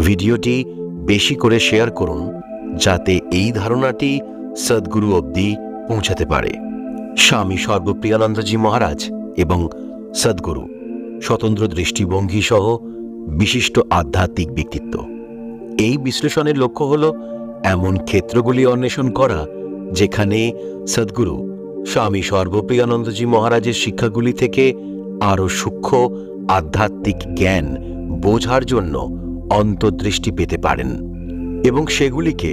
ভিডিওটি বেশি করে শেয়ার করুন যাতে এই ধারণাটি সদ্গুরু অবধি পৌঁছাতে পারে। স্বামী সর্বপ্রিয়ানন্দজি মহারাজ এবং সদ্গুরু স্বতন্ত্র দৃষ্টিভঙ্গি সহ বিশিষ্ট আধ্যাত্মিক ব্যক্তিত্ব। এই বিশ্লেষণের লক্ষ্য হল এমন ক্ষেত্রগুলি অন্বেষণ করা যেখানে সদ্গুরু স্বামী সর্বপ্রিয়ানন্দজি মহারাজের শিক্ষাগুলি থেকে আরও সূক্ষ্ম আধ্যাত্মিক জ্ঞান বোঝার জন্য অন্তর্দৃষ্টি পেতে পারেন এবং সেগুলিকে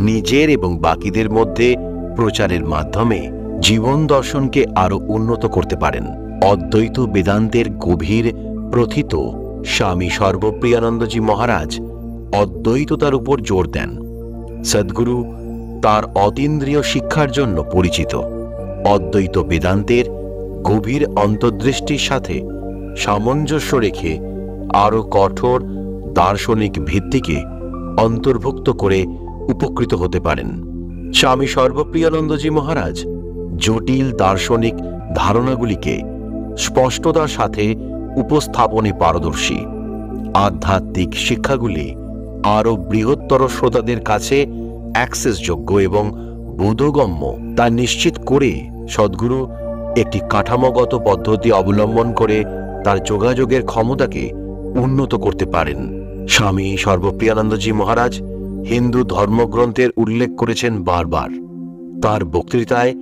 নিজের এবং বাকিদের মধ্যে প্রচারের মাধ্যমে জীবন দর্শনকে আরও উন্নত করতে পারেন। অদ্বৈত বেদান্তের গভীর প্রথিত স্বামী সর্বপ্রিয়ানন্দজি মহারাজ অদ্বৈততার উপর জোর দেন। সদ্গুরু তার অতীন্দ্রিয় শিক্ষার জন্য পরিচিত। অদ্বৈত বেদান্তের গভীর অন্তর্দৃষ্টির সাথে সামঞ্জস্য রেখে আরও কঠোর দার্শনিক ভিত্তিকে অন্তর্ভুক্ত করে উপকৃত হতে পারেন। স্বামী সর্বপ্রিয়ানন্দজি মহারাজ জটিল দার্শনিক ধারণাগুলিকে স্পষ্টতার সাথে উপস্থাপনে পারদর্শী। আধ্যাত্মিক শিক্ষাগুলি আরও বৃহত্তর শ্রোতাদের কাছে অ্যাক্সেসযোগ্য এবং বোধগম্য তা নিশ্চিত করে সদ্গুরু একটি কাঠামোগত পদ্ধতি অবলম্বন করে তার যোগাযোগের ক্ষমতাকে উন্নত করতে পারেন। স্বামী সর্বপ্রিয়ানন্দজি মহারাজ হিন্দু ধর্মগ্রন্থের উল্লেখ করেছেন বারবার। তার বক্তৃতায়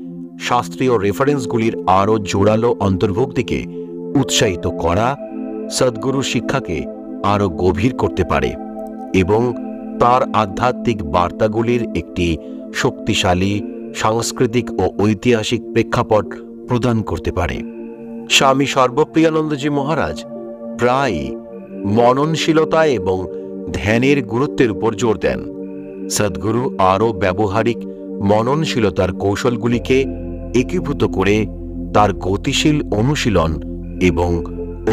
শাস্ত্রীয় রেফারেন্সগুলির আরও জোরালো অন্তর্ভুক্তিকে উৎসাহিত করা সদ্গুরুর শিক্ষাকে আরও গভীর করতে পারে এবং তার আধ্যাত্মিক বার্তাগুলির একটি শক্তিশালী সাংস্কৃতিক ও ঐতিহাসিক প্রেক্ষাপট প্রদান করতে পারে। স্বামী সর্বপ্রিয়ানন্দজি মহারাজ প্রায় মননশীলতা এবং ধ্যানের গুরুত্বের উপর জোর দেন। সদ্গুরু আরও ব্যবহারিক মননশীলতার কৌশলগুলিকে একীভূত করে তার গতিশীল অনুশীলন এবং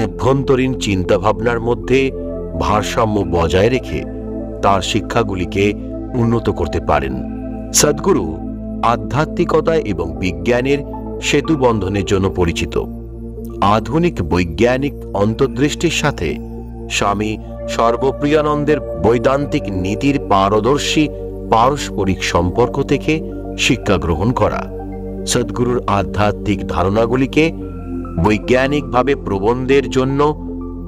অভ্যন্তরীণ চিন্তাভাবনার মধ্যে ভারসাম্য বজায় রেখে তার শিক্ষাগুলিকে উন্নত করতে পারেন। সদ্গুরু আধ্যাত্মিকতা এবং বিজ্ঞানের সেতু বন্ধনের জন্য পরিচিত। আধুনিক বৈজ্ঞানিক অন্তর্দৃষ্টির সাথে স্বামী সর্বপ্রিয়ানন্দের বৈদান্তিক নীতির পারদর্শী পারস্পরিক সম্পর্ক থেকে শিক্ষা গ্রহণ করা সদ্গুরুর আধ্যাত্মিক ধারণাগুলিকে বৈজ্ঞানিকভাবে প্রবন্ধের জন্য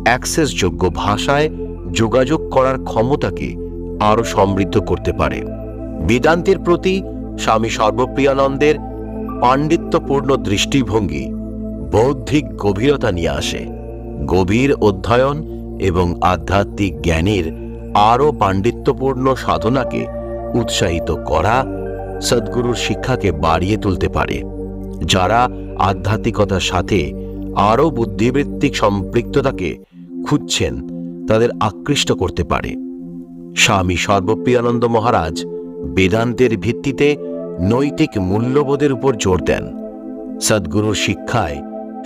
অ্যাক্সেসযোগ্য ভাষায় যোগাযোগ করার ক্ষমতাকে আরও সমৃদ্ধ করতে পারে। বেদান্তের প্রতি স্বামী সর্বপ্রিয়ানন্দের পাণ্ডিত্যপূর্ণ দৃষ্টিভঙ্গি বৌদ্ধিক গভীরতা নিয়ে আসে। গভীর অধ্যয়ন এবং আধ্যাত্মিক জ্ঞানের আরও পাণ্ডিত্যপূর্ণ সাধনাকে উৎসাহিত করা সদ্গুরুর শিক্ষাকে বাড়িয়ে তুলতে পারে, যারা আধ্যাত্মিকতার সাথে আরও বুদ্ধিবৃত্তিক সম্পৃক্ততাকে খুঁজছেন তাদের আকৃষ্ট করতে পারে। স্বামী সর্বপ্রিয়ানন্দ মহারাজ বেদান্তের ভিত্তিতে নৈতিক মূল্যবোধের উপর জোর দেন। সদ্গুরুর শিক্ষায়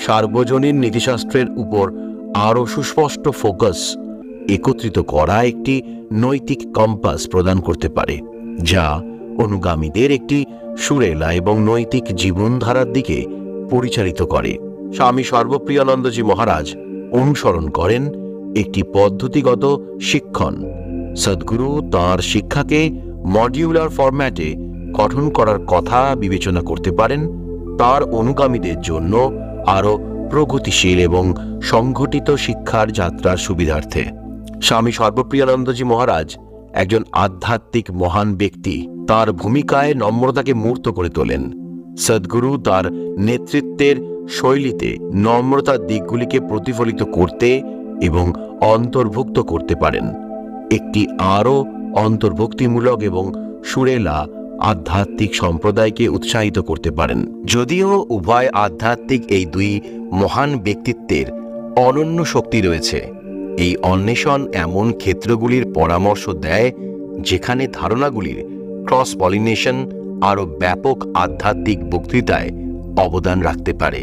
সার্বজনীন নীতিশাস্ত্রের উপর আরও সুস্পষ্ট ফোকাস একত্রিত করা একটি নৈতিক কম্পাস প্রদান করতে পারে, যা অনুগামীদের একটি সুরেলা এবং নৈতিক জীবনধারার দিকে পরিচালিত করে। স্বামী সর্বপ্রিয়ানন্দজি মহারাজ অনুসরণ করেন একটি পদ্ধতিগত শিক্ষণ। সদ্গুরু তাঁর শিক্ষাকে মডিউলার ফরম্যাটে গঠন করার কথা বিবেচনা করতে পারেন তার অনুগামীদের জন্য আরও প্রগতিশীল এবং সংগঠিত শিক্ষার যাত্রার সুবিধার্থে। স্বামী সর্বপ্রিয়ানন্দজি মহারাজ একজন আধ্যাত্মিক মহান ব্যক্তি। তার ভূমিকায় নম্রতাকে মূর্ত করে তোলেন। সদ্গুরু তার নেতৃত্বের শৈলীতে নম্রতার দিকগুলিকে প্রতিফলিত করতে এবং অন্তর্ভুক্ত করতে পারেন। একটি আরও অন্তর্ভুক্তিমূলক এবং সুরেলা আধ্যাত্মিক সম্প্রদায়কে উৎসাহিত করতে পারেন। যদিও উভয় আধ্যাত্মিক এই দুই মহান ব্যক্তিত্বের অনন্য শক্তি রয়েছে, এই অন্বেষণ এমন ক্ষেত্রগুলির পরামর্শ দেয় যেখানে ধারণাগুলির ক্রস পলিনেশন আরও ব্যাপক আধ্যাত্মিক বক্তৃতায় অবদান রাখতে পারে।